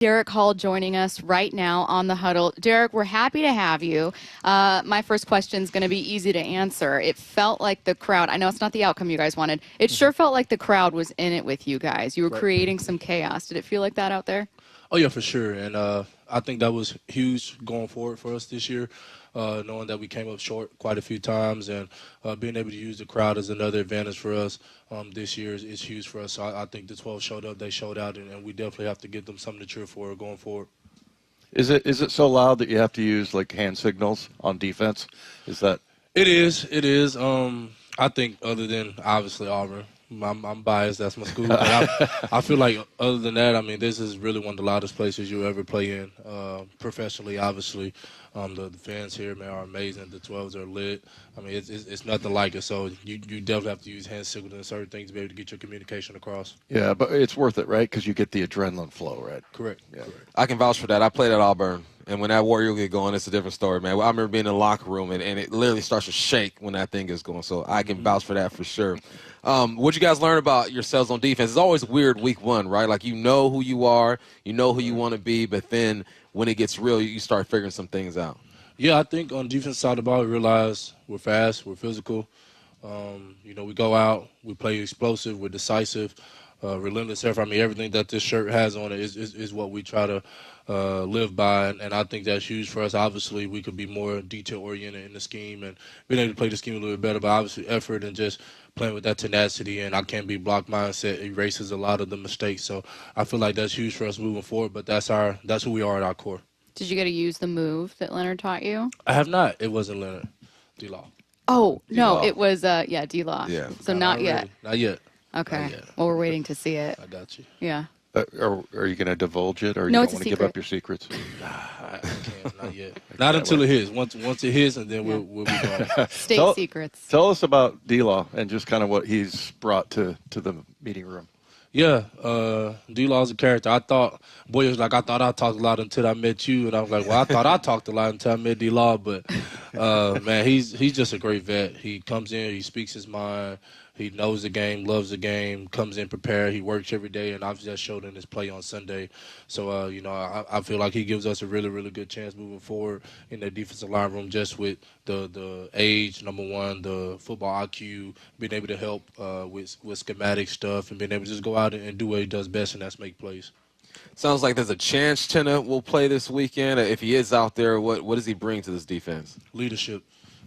Derick Hall joining us right now on the Huddle. Derick, we're happy to have you. My first question is going to be easy to answer. It felt like the crowd, I know it's not the outcome you guys wanted, it sure felt like the crowd was in it with you guys. You were creating some chaos. Did it feel like that out there? Oh, yeah, for sure. And I think that was huge going forward for us this year, knowing that we came up short quite a few times. And being able to use the crowd as another advantage for us this year is huge for us. So I think the 12 showed up, they showed out, and we definitely have to give them something to cheer for going forward. Is it so loud that you have to use, like, hand signals on defense? Is that? It is. It is. I think other than, obviously, Auburn. I'm biased. That's my school. But I feel like other than that, I mean, this is really one of the loudest places you'll ever play in professionally, obviously. The fans here, man, are amazing. The 12s are lit. I mean, it's nothing like it. So you definitely have to use hand signals and certain things to be able to get your communication across. Yeah, but it's worth it, right? Because you get the adrenaline flow, right? Correct. Yeah. Correct. I can vouch for that. I played at Auburn. And when that Warrior get going, it's a different story, man. I remember being in the locker room, and it literally starts to shake when that thing is going. So I can vouch for that for sure. What you guys learn about yourselves on defense? It's always weird week one, right? Like, you know who you are, you know who you want to be, but then when it gets real, you start figuring some things out. Yeah, I think on the defense side of the ball, we realize we're fast, we're physical. We go out, we play explosive, we're decisive, relentless effort. I mean, everything that this shirt has on it is what we try to live by, and I think that's huge for us. Obviously, we could be more detail-oriented in the scheme and being able to play the scheme a little bit better, but obviously effort and just playing with that tenacity and I can't be block mindset erases a lot of the mistakes. So I feel like that's huge for us moving forward, but that's who we are at our core. Did you get to use the move that Leonard taught you? I have not. It wasn't Leonard. D-Law. Oh, no, D-Law. it was, D-Law. Yeah. So not yet. Not yet. Okay. Not yet. Well, we're waiting to see it. I got you. Yeah. Are you going to divulge it, or you No, don't it's a want to give secret. up your secrets? I can't. Not yet. Not until it hits. Once it hits, and then we'll be going. State secrets. Tell us about D-Law and just kind of what he's brought to the meeting room. Yeah, D-Law's a character. I thought I thought I talked a lot until I met you, and I was like, well, I thought I talked a lot until I met D-Law, but man, he's just a great vet. He comes in, he speaks his mind, he knows the game, loves the game, comes in prepared, he works every day, and obviously that showed in his play on Sunday. So, I feel like he gives us a really, really good chance moving forward in the defensive line room, just with the age, number one, the football IQ, being able to help with schematic stuff, and being able to just go out and do what he does best, and that's make plays. Sounds like there's a chance Uchenna will play this weekend. If he is out there, what does he bring to this defense? Leadership.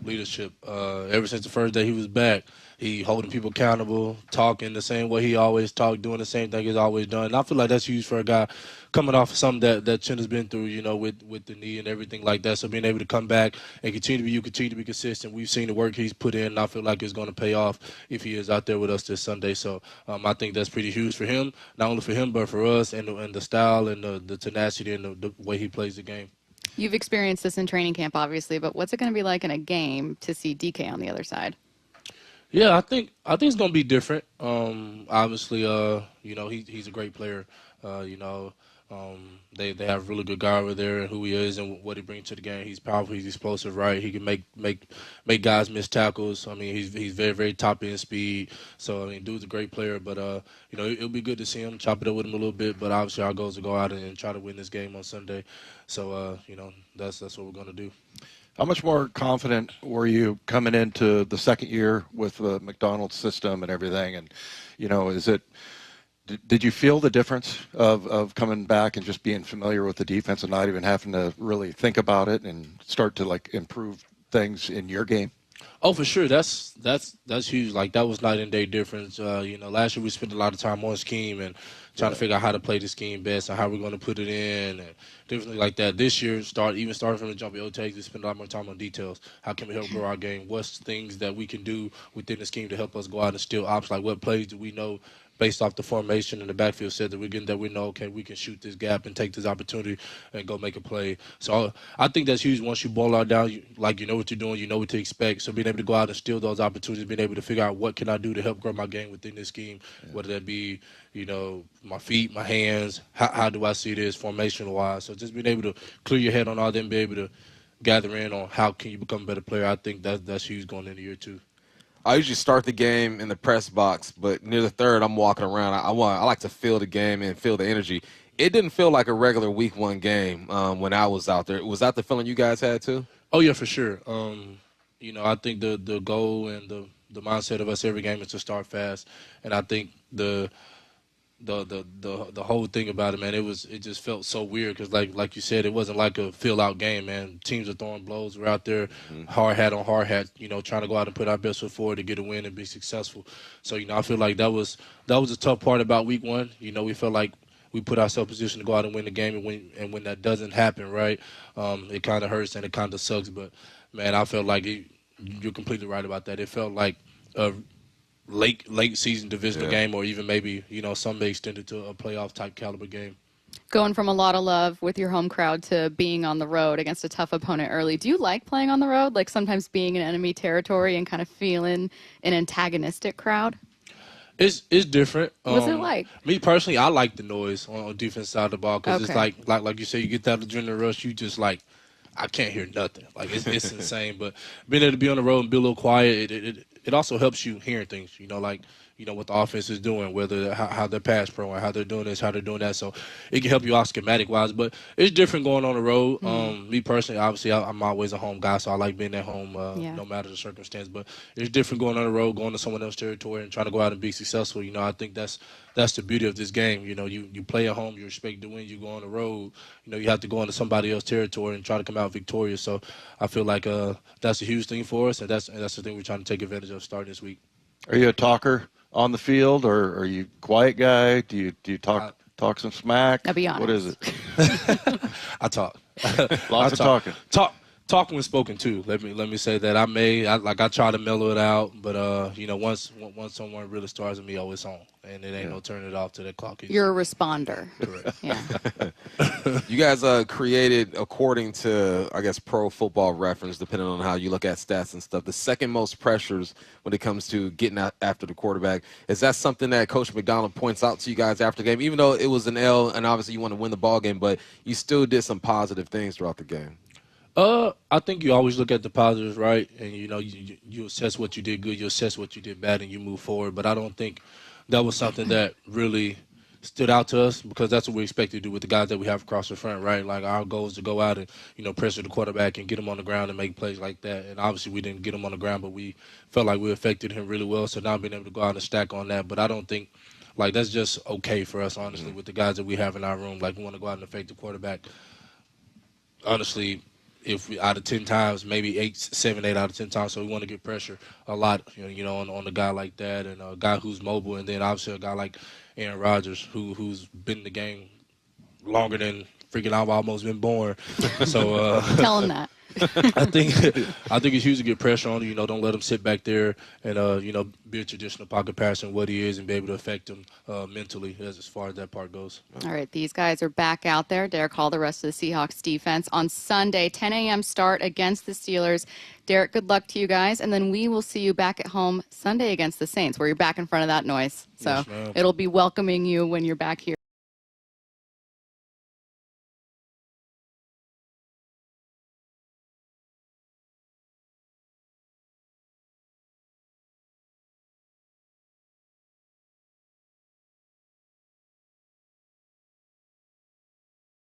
Ever since the first day he was back, he holding people accountable, talking the same way he always talked, doing the same thing he's always done. And I feel like that's huge for a guy coming off of something that Uchenna's been through, with the knee and everything like that. So being able to come back and continue to be consistent. We've seen the work he's put in, and I feel like it's going to pay off if he is out there with us this Sunday. So I think that's pretty huge for him, not only for him but for us, and the style and the tenacity and the way he plays the game. You've experienced this in training camp, obviously, but what's it going to be like in a game to see DK on the other side? Yeah, I think it's gonna be different. Obviously, he's a great player. They have a really good guy over there and who he is and what he brings to the game. He's powerful. He's explosive. Right. He can make guys miss tackles. I mean, he's very, very top end speed. So I mean, dude's a great player. But it'll be good to see him, chop it up with him a little bit. But obviously, our goal is to go out and try to win this game on Sunday. So that's what we're gonna do. How much more confident were you coming into the second year with the Macdonald system and everything? And, did you feel the difference of coming back and just being familiar with the defense and not even having to really think about it and start to, like, improve things in your game? Oh, for sure. That's huge. Like, that was night and day difference. Last year we spent a lot of time on scheme and trying to figure out how to play the scheme best and how we're going to put it in and different like that. This year, starting from the jump, it'll take to spend a lot more time on details. How can we help grow our game? What's things that we can do within the scheme to help us go out and steal ops? Like, what plays do we know based off the formation in the backfield set that we're getting that we know, okay, we can shoot this gap and take this opportunity and go make a play. So I think that's huge. Once you boil out down, you know what you're doing, you know what to expect. So being able to go out and steal those opportunities, being able to figure out what can I do to help grow my game within this scheme, whether that be, my feet, my hands, how do I see this formation-wise. So just being able to clear your head on all that and be able to gather in on how can you become a better player, I think that's huge going into year two. I usually start the game in the press box, but near the third, I'm walking around. I like to feel the game and feel the energy. it didn't feel like a regular week 1 game when I was out there. Was that the feeling you guys had too? Oh yeah, for sure. I think the goal and the mindset of us every game is to start fast, and I think the whole thing about it, man, it just felt so weird because like you said, it wasn't like a fill out game, man. Teams are throwing blows. We're out there, hard hat on hard hat, trying to go out and put our best foot forward to get a win and be successful. So I feel like that was a tough part about week 1. We felt like we put ourselves in position to go out and win the game, and when that doesn't happen, right, it kind of hurts and it kind of sucks. But man, I felt like you're completely right about that. It felt like a late season divisional game, or even maybe some may extend it to a playoff type caliber game. Going from a lot of love with your home crowd to being on the road against a tough opponent early. Do you like playing on the road? Like sometimes being in enemy territory and kind of feeling an antagonistic crowd? It's different. What's it like? Me personally, I like the noise on defense side of the ball because Okay. it's like you say, you get that adrenaline rush. You just like, I can't hear nothing. Like it's insane. But being able to be on the road and be a little quiet, it also helps you hearing things. What the offense is doing, whether how they're pass pro and how they're doing this, how they're doing that. So it can help you out schematic wise. But it's different going on the road. Me personally, obviously, I'm always a home guy, so I like being at home no matter the circumstance. But it's different going on the road, going to someone else's territory and trying to go out and be successful. I think that's the beauty of this game. You play at home, you expect to win. You go on the road, you have to go into somebody else's territory and try to come out victorious. So I feel like that's a huge thing for us, and that's the thing we're trying to take advantage of starting this week. Are you a talker on the field, or are you a quiet guy? Do you talk some smack? Now be honest. What is it? I talk. Lots of talking. Talk when spoken to. Let me say that I try to mellow it out, but once someone really starts with me, it's on, and it ain't no turning it off to that clock. You're a responder. Correct. Yeah. You guys created, according to, I guess, Pro Football Reference, depending on how you look at stats and stuff, the second most pressures when it comes to getting after the quarterback. Is that something that Coach Macdonald points out to you guys after the game? Even though it was an L, and obviously you want to win the ball game, but you still did some positive things throughout the game. I think you always look at the positives, right? And you assess what you did good, you assess what you did bad, and you move forward. But I don't think that was something that really stood out to us, because that's what we expect to do with the guys that we have across the front, right? Like our goal is to go out and pressure the quarterback and get him on the ground and make plays like that. And obviously we didn't get him on the ground, but we felt like we affected him really well. So now being able to go out and stack on that. But I don't think that's just okay for us, honestly, with the guys that we have in our room. Like we want to go out and affect the quarterback. Honestly, if we out of 10 times, maybe 7, 8 out of 10 times. So we want to get pressure a lot, on a guy like that, and a guy who's mobile, and then obviously a guy like Aaron Rodgers, who's been in the game longer than freaking I've almost been born. So Tell him that. I think it's huge to get pressure on him. Don't let him sit back there and be a traditional pocket passer in what he is and be able to affect him mentally as far as that part goes. All right, these guys are back out there. Derick Hall, the rest of the Seahawks defense on Sunday, 10 a.m. start against the Steelers. Derick, good luck to you guys, and then we will see you back at home Sunday against the Saints, where you're back in front of that noise. So Yes, it'll be welcoming you when you're back here.